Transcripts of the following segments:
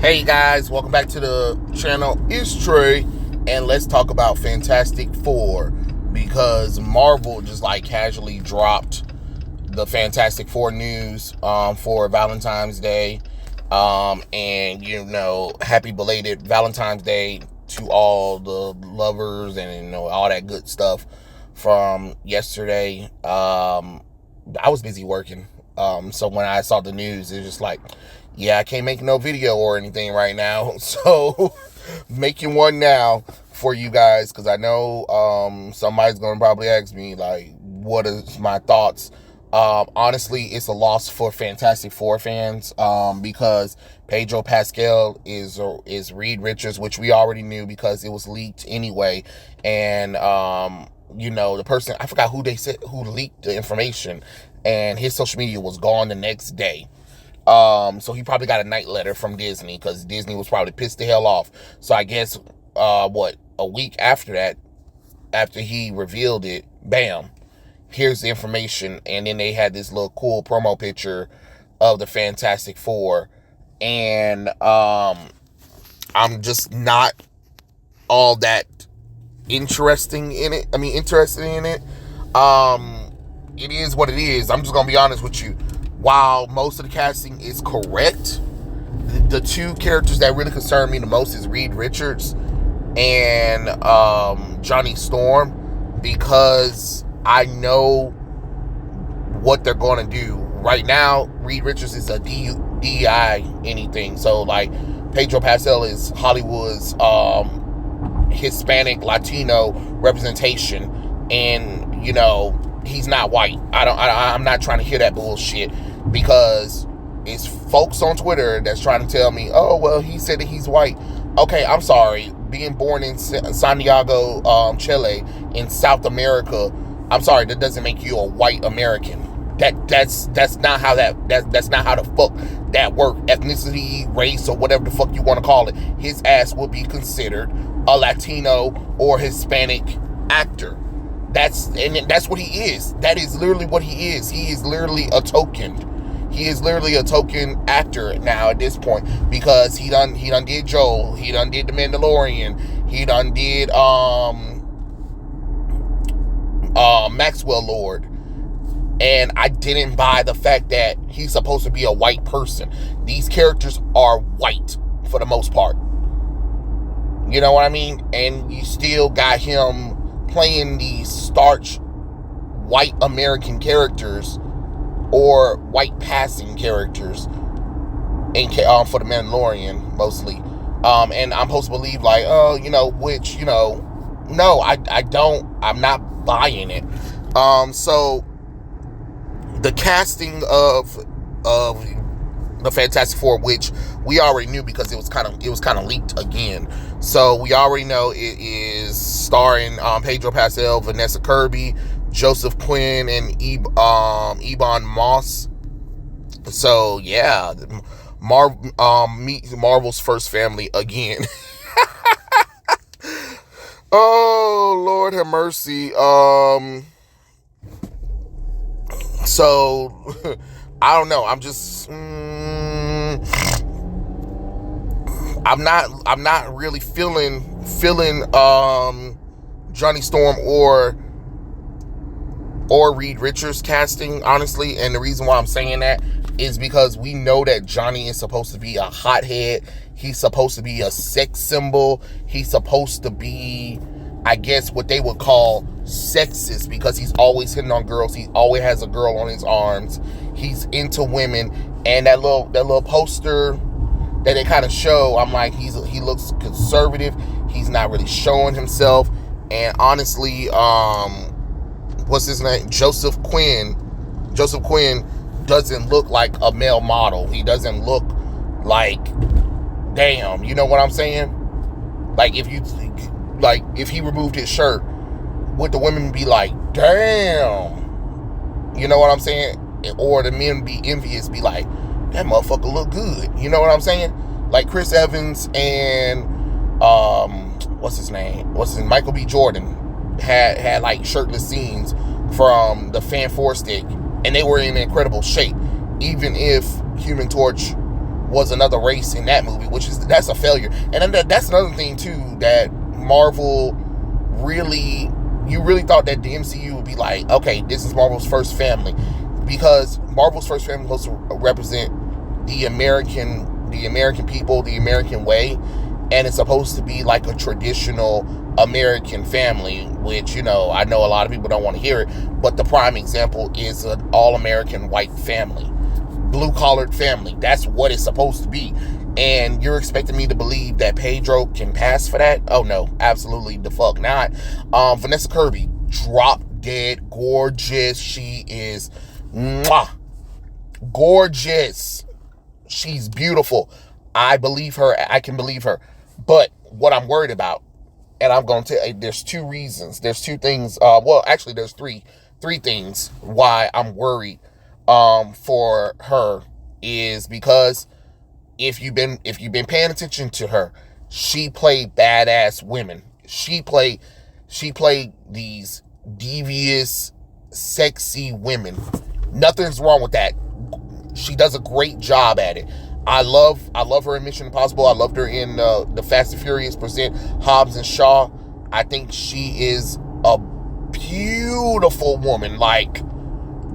Hey guys, welcome back to the channel. It's Trey, and let's talk about Fantastic Four, because Marvel just like casually dropped the Fantastic Four news for Valentine's Day, and happy belated Valentine's Day to all the lovers and all that good stuff from yesterday. I was busy working, so when I saw the news, it's just like, yeah, I can't make no video or anything right now, so making one now for you guys, because I know somebody's gonna probably ask me like, what is my thoughts. Honestly, it's a loss for Fantastic Four fans, because Pedro Pascal is Reed Richards, which we already knew because it was leaked anyway. And the person, I forgot who they said who leaked the information, and his social media was gone the next day. So he probably got a night letter from Disney, because Disney was probably pissed the hell off. So I guess a week after that, after he revealed it, bam, here's the information. And then they had this little cool promo picture of the Fantastic Four, and I'm just not all that interested in it. It is what it is. I'm just gonna be honest with you. While most of the casting is correct, the two characters that really concern me the most is Reed Richards and Johnny Storm, because I know what they're going to do. Right now, Reed Richards is a DEI anything. So, like, Pedro Pascal is Hollywood's Hispanic Latino representation, and he's not white. I'm not trying to hear that bullshit, because it's folks on Twitter that's trying to tell me, oh, well, he said that he's white. Okay, I'm sorry. Being born in Santiago, Chile, in South America, I'm sorry, that doesn't make you a white American. That's not how that's not how the fuck that work. Ethnicity, race, or whatever the fuck you want to call it. His ass would be considered a Latino or Hispanic actor. That's what he is. That is literally what he is. He is literally a token. He is literally a token actor now at this point, because he done did Joel. He done did The Mandalorian. He done did Maxwell Lord. And I didn't buy the fact that he's supposed to be a white person. These characters are white for the most part. You know what I mean? And you still got him playing these starch white American characters, or white passing characters, for The Mandalorian mostly. And I'm supposed to believe like, no, I don't. I'm not buying it. So the casting of the Fantastic Four, which we already knew because it was kind of leaked again. So we already know it is starring Pedro Pascal, Vanessa Kirby, Joseph Quinn, and Ebon Moss. So yeah, Marvel's first family again. Oh, Lord have mercy. So I don't know. I'm just I'm not really feeling Johnny Storm or Reed Richards casting, honestly. And the reason why I'm saying that is because we know that Johnny is supposed to be a hothead. He's supposed to be a sex symbol. He's supposed to be, I guess, what they would call sexist, because he's always hitting on girls. He always has a girl on his arms. He's into women. And that little poster that they kind of show, I'm like, he looks conservative. He's not really showing himself. And honestly, what's his name? Joseph Quinn doesn't look like a male model. He doesn't look like, damn, you know what I'm saying? Like, if he removed his shirt, would the women be like, damn? You know what I'm saying? Or the men be envious, be like, that motherfucker look good. You know what I'm saying? Like Chris Evans and Michael B. Jordan had like shirtless scenes from the Fan 4 stick, and they were in incredible shape, even if Human Torch was another race in that movie, that's a failure. And then that's another thing too, that Marvel really, you really thought that the MCU would be like, okay, this is Marvel's first family, because Marvel's first family was to represent the American people, the American way, and it's supposed to be like a traditional American family, which, I know a lot of people don't want to hear it, but the prime example is an all-American white family, blue-collared family. That's what it's supposed to be. And you're expecting me to believe that Pedro can pass for that? Oh no, absolutely the fuck not. Vanessa Kirby, drop dead gorgeous. She is gorgeous. She's beautiful. I believe her. I can believe her. But what I'm worried about, and I'm going to tell you, there's two reasons. There's two things. Actually, there's three things why I'm worried for her, is because if you've been paying attention to her, she played badass women. She played these devious, sexy women. Nothing's wrong with that. She does a great job at it. I love her in Mission Impossible. I loved her in the Fast and Furious present Hobbs and Shaw. I think she is a beautiful woman, like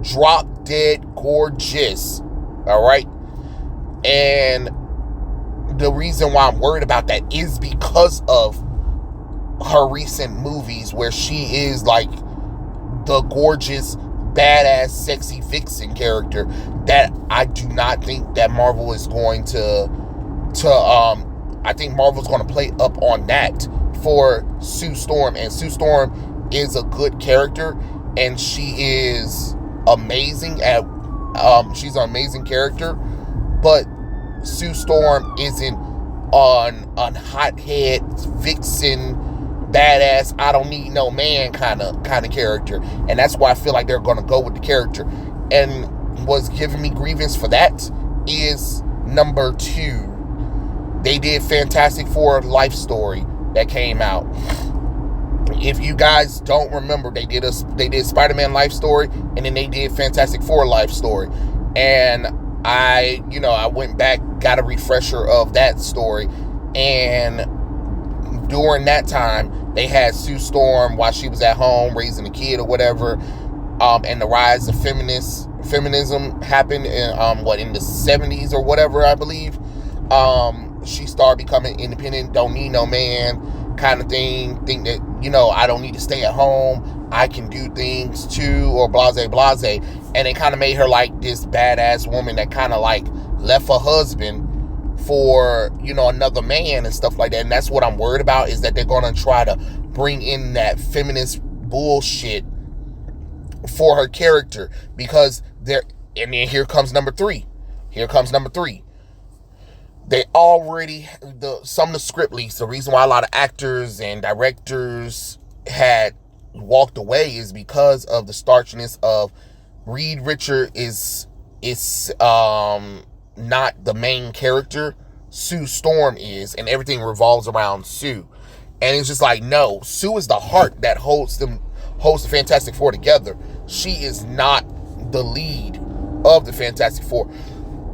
drop dead gorgeous. All right. And the reason why I'm worried about that is because of her recent movies, where she is like the gorgeous, badass, sexy vixen character, that I do not think that Marvel is going to I think Marvel's going to play up on that for Sue Storm. And Sue Storm is a good character, and she is amazing at she's an amazing character, but Sue Storm isn't on hothead vixen badass, I don't need no man kind of character. And that's why I feel like they're going to go with the character. And what's giving me grievance for that is number 2. They did Fantastic Four Life Story that came out. If you guys don't remember, they did Spider-Man Life Story, and then they did Fantastic Four Life Story. And I went back, got a refresher of that story, and during that time, they had Sue Storm while she was at home raising a kid or whatever, and the rise of feminism happened in in the 70s or whatever, I believe. She started becoming independent, don't need no man kind of thing, think that, I don't need to stay at home, I can do things too, or blase, and it kind of made her like this badass woman that kind of like left her husband for, another man and stuff like that. And that's what I'm worried about, is that they're going to try to bring in that feminist bullshit for her character, because and then here comes number 3. They already, some of the script leaks, the reason why a lot of actors and directors had walked away is because of the starchiness of Reed Richards is not the main character. Sue Storm is, and everything revolves around Sue. And it's just like, no, Sue is the heart that holds the Fantastic Four together. She is not the lead of the Fantastic Four.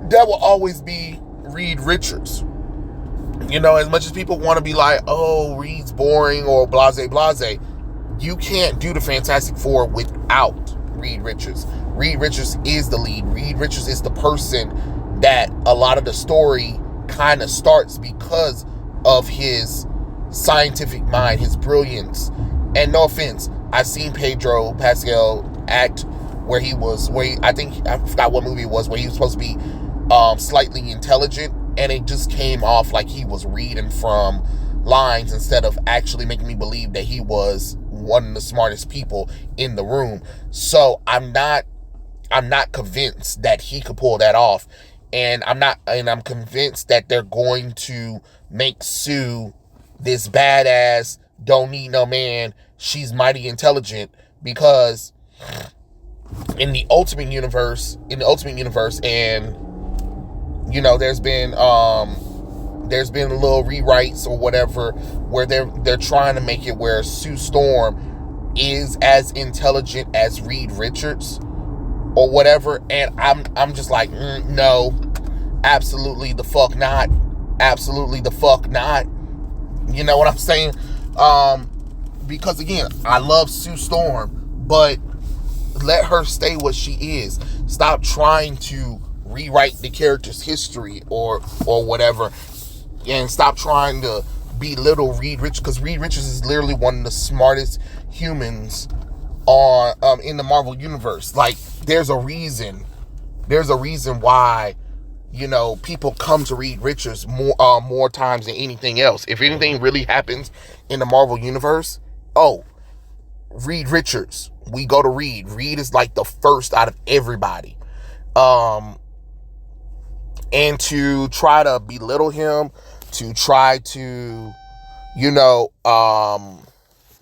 That will always be Reed Richards. As much as people want to be like, oh, Reed's boring or blase, you can't do the Fantastic Four without Reed Richards. Reed Richards is the lead. Reed Richards is the person that a lot of the story kind of starts because of his scientific mind, his brilliance. And no offense, I've seen Pedro Pascal act where I forgot what movie it was, where he was supposed to be slightly intelligent, and it just came off like he was reading from lines instead of actually making me believe that he was one of the smartest people in the room. So I'm not convinced that he could pull that off. And I'm convinced that they're going to make Sue this badass, don't need no man, she's mighty intelligent, because in the Ultimate Universe, and there's been little rewrites or whatever where they're trying to make it where Sue Storm is as intelligent as Reed Richards or whatever, and I'm just like, no, Absolutely the fuck not. Absolutely the fuck not. You know what I'm saying? Because again, I love Sue Storm, but let her stay what she is. Stop trying to rewrite the character's history or whatever, and stop trying to belittle Reed Richards, because Reed Richards is literally one of the smartest humans on in the Marvel universe. Like, there's a reason why, you know, people come to Reed Richards more times than anything else. If anything really happens in the Marvel universe, oh, Reed Richards, we go to Reed. Reed is like the first out of everybody. And to try to belittle him, to try to, you know,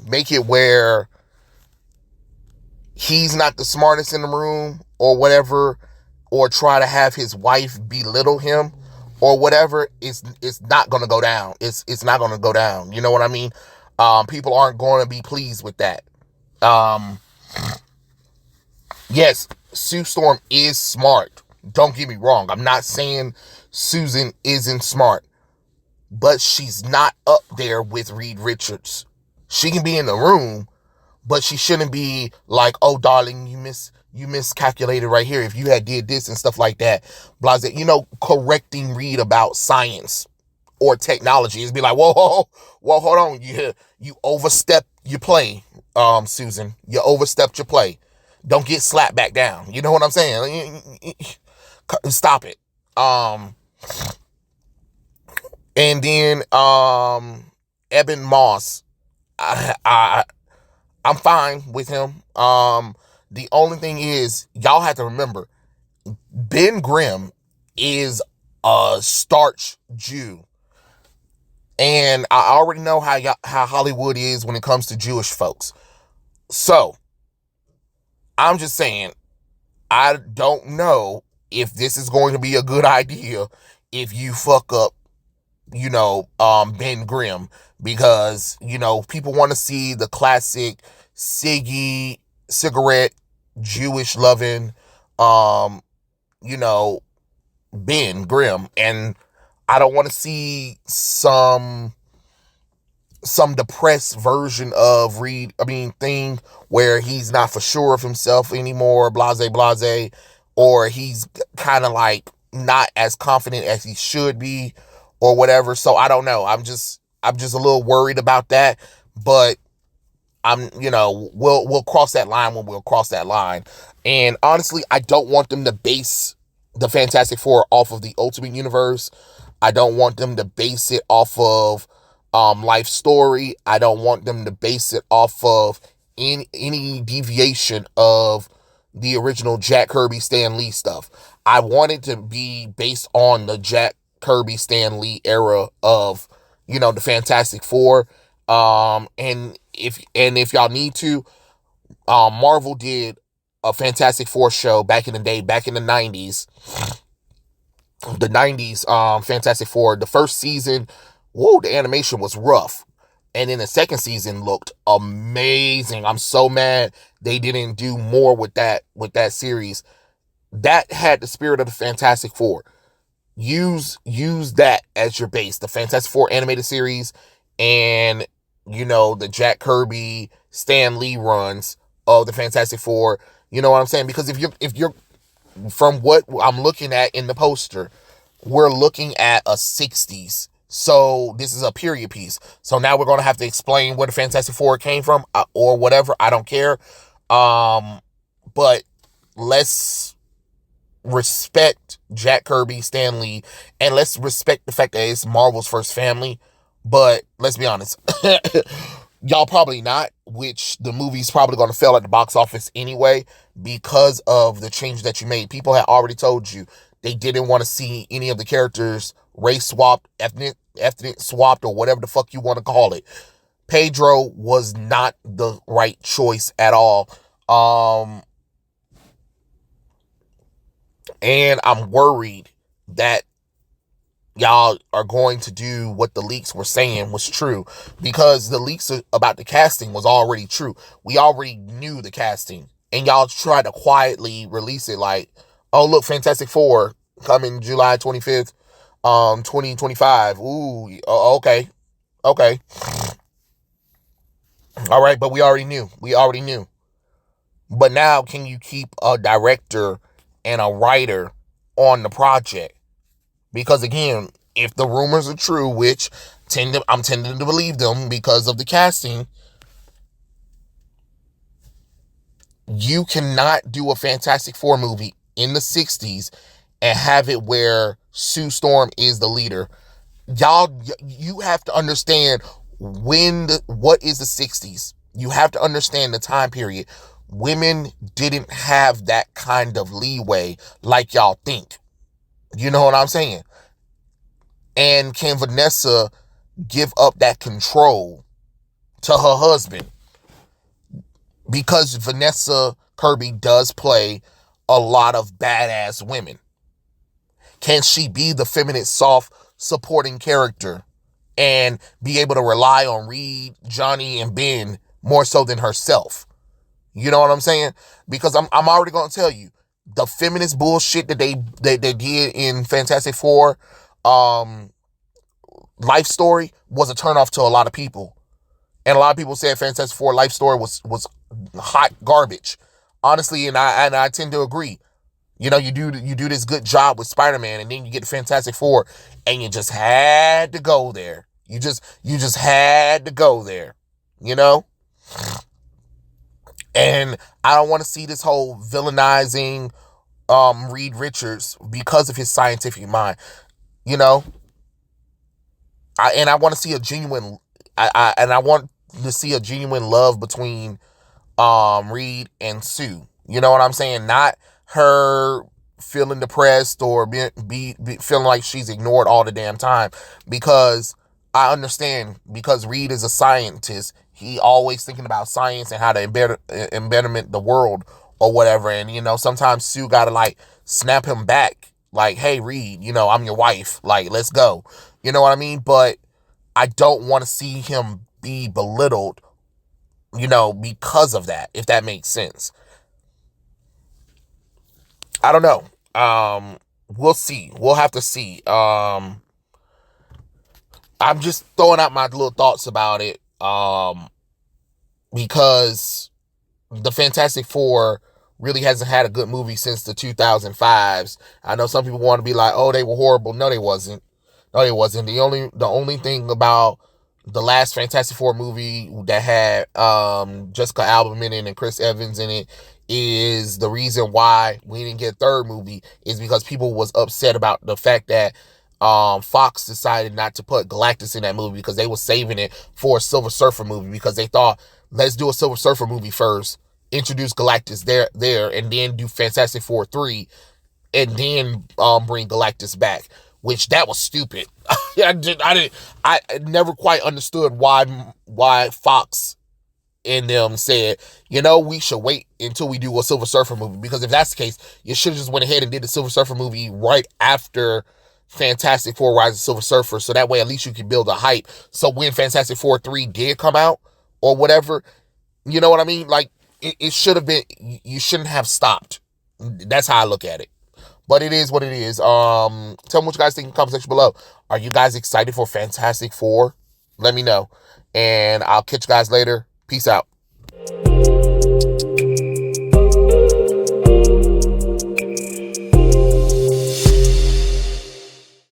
make it where he's not the smartest in the room or whatever, or try to have his wife belittle him or whatever, it's not going to go down. It's not going to go down. You know what I mean? People aren't going to be pleased with that. Yes, Sue Storm is smart. Don't get me wrong. I'm not saying Susan isn't smart, but she's not up there with Reed Richards. She can be in the room, but she shouldn't be like, oh, darling, you miscalculated right here. If you had did this and stuff like that, blah, blah, you know, correcting Reed about science or technology. Is be like, whoa, hold on. You overstepped your play, Susan. You overstepped your play. Don't get slapped back down. You know what I'm saying? Stop it. And then Eben Moss, I'm fine with him. The only thing is, y'all have to remember, Ben Grimm is a starch Jew. And I already know how Hollywood is when it comes to Jewish folks. So, I'm just saying, I don't know if this is going to be a good idea if you fuck up, you know, Ben Grimm, because, you know, people want to see the classic Siggy cigarette Jewish loving, you know, Ben Grimm, and I don't want to see some depressed version of thing where he's not for sure of himself anymore, blase, or he's kind of like not as confident as he should be or whatever. So I don't know. I'm just a little worried about that, but we'll cross that line when we'll cross that line. And honestly, I don't want them to base the Fantastic Four off of the Ultimate Universe. I don't want them to base it off of Life Story. I don't want them to base it off of any deviation of the original Jack Kirby Stan Lee stuff. I want it to be based on the Jack Kirby Stan Lee era of, you know, the Fantastic Four. And if y'all need to, Marvel did a Fantastic Four show back in the day, back in the 90s. The 90s Fantastic Four, the first season, whoa, the animation was rough. And then the second season looked amazing. I'm so mad they didn't do more with that series. That had the spirit of the Fantastic Four. Use that as your base. The Fantastic Four animated series and, you know, the Jack Kirby, Stan Lee runs of the Fantastic Four. You know what I'm saying? Because if you're from what I'm looking at in the poster, we're looking at a 60s. So this is a period piece. So now we're going to have to explain where the Fantastic Four came from or whatever. I don't care. But let's respect Jack Kirby, Stan Lee, and let's respect the fact that it's Marvel's first family. But let's be honest. Y'all probably not, which the movie's probably going to fail at the box office anyway because of the change that you made. People had already told you they didn't want to see any of the characters race swapped, ethnic swapped, or whatever the fuck you want to call it. Pedro was not the right choice at all. And I'm worried that y'all are going to do what the leaks were saying was true, because the leaks about the casting was already true. We already knew the casting, and y'all tried to quietly release it like, oh, look, Fantastic Four, coming July 25th, 2025. Ooh, okay. Okay. All right, but we already knew. We already knew. But now, can you keep a director and a writer on the project? Because again, if the rumors are true, which I'm tending to believe them because of the casting, you cannot do a Fantastic Four movie in the 60s and have it where Sue Storm is the leader. Y'all, you have to understand what is the 60s. You have to understand the time period. Women didn't have that kind of leeway like y'all think. You know what I'm saying? And can Vanessa give up that control to her husband? Because Vanessa Kirby does play a lot of badass women. Can she be the feminine, soft, supporting character and be able to rely on Reed, Johnny, and Ben more so than herself? You know what I'm saying? Because I'm already going to tell you, the feminist bullshit that they did in Fantastic Four life story was a turnoff to a lot of people. And a lot of people said Fantastic Four life story was hot garbage. Honestly, and I tend to agree. You know, you do this good job with Spider-Man, and then you get the Fantastic Four, and you just had to go there. You just had to go there. You know? And I don't want to see this whole villainizing Reed Richards because of his scientific mind. You know? I want to see a genuine I want to see a genuine love between Reed and Sue. You know what I'm saying? Not her feeling depressed or be feeling like she's ignored all the damn time. Because I understand, because Reed is a scientist, he always thinking about science and how to embedment the world or whatever. And you know, sometimes Sue gotta like snap him back, like, hey Reed, you know, I'm your wife, like, let's go. You know what I mean? But I don't want to see him be belittled, you know, because of that, if that makes sense. I don't know. We'll see. We'll have to see. I'm just throwing out my little thoughts about it. Because the Fantastic Four really hasn't had a good movie since the 2005s. I know some people want to be like, oh, they were horrible. No, they wasn't. No, it wasn't. The only thing about the last Fantastic Four movie that had Jessica Alba in it and Chris Evans in it is the reason why we didn't get a third movie is because people was upset about the fact that Fox decided not to put Galactus in that movie because they were saving it for a Silver Surfer movie because they thought, let's do a Silver Surfer movie first, introduce Galactus there, and then do Fantastic Four 3, and then bring Galactus back. Which that was stupid. I never quite understood why Fox and them said, you know, we should wait until we do a Silver Surfer movie, because if that's the case, you should have just went ahead and did the Silver Surfer movie right after Fantastic Four Rise of Silver Surfer, so that way at least you can build a hype. So when Fantastic Four 3 did come out or whatever, you know what I mean? Like it should have been. You shouldn't have stopped. That's how I look at it. But it is what it is. Tell me what you guys think in the comment section below. Are you guys excited for Fantastic Four? Let me know. And I'll catch you guys later. Peace out.